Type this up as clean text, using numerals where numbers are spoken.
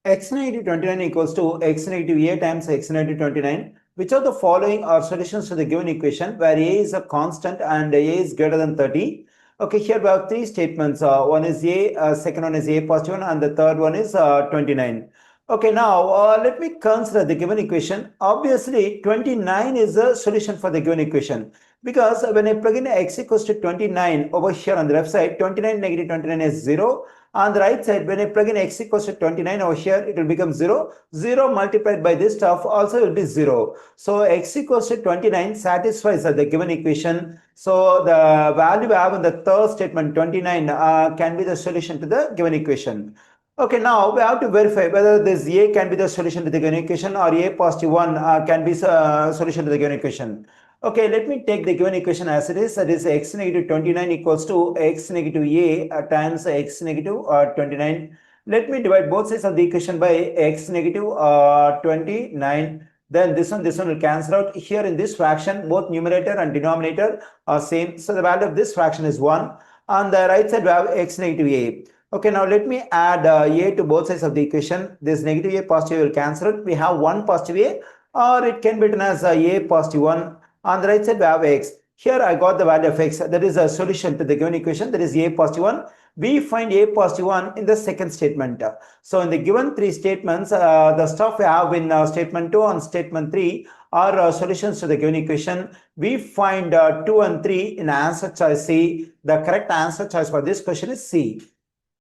x negative 29 equals to x negative a times x negative 29. Which of the following are solutions to the given equation where a is a constant and a is greater than 30? Okay, here we have three statements. One is a, second one is a positive one, and the third one is 29. Okay, now let me consider the given equation. Obviously, 29 is the solution for the given equation because when I plug in x equals to 29 over here on the left side, 29 negative 29 is 0. On the right side, when I plug in x equals to 29 over here, it will become 0. 0 multiplied by this stuff also will be 0. So x equals to 29 satisfies the given equation. So the value we have in the third statement, 29, can be the solution to the given equation. Okay, now we have to verify whether this a can be the solution to the given equation or a positive 1 can be solution to the given equation. Okay, let me take the given equation as it is. That is x negative 29 equals to x negative a times x negative 29. Let me divide both sides of the equation by x negative 29. Then this one will cancel out. Here in this fraction, both numerator and denominator are same. So the value of this fraction is 1. On the right side, we have x negative a. Okay, now let me add a to both sides of the equation. This negative a positive will cancel it. We have 1 positive a, or it can be written as a positive 1. On the right side, we have x. Here I got the value of x. That is a solution to the given equation. That is a positive 1. We find a positive 1 in the second statement. So in the given three statements, the stuff we have in statement 2 and statement 3 are solutions to the given equation. We find 2 and 3 in answer choice C. The correct answer choice for this question is C.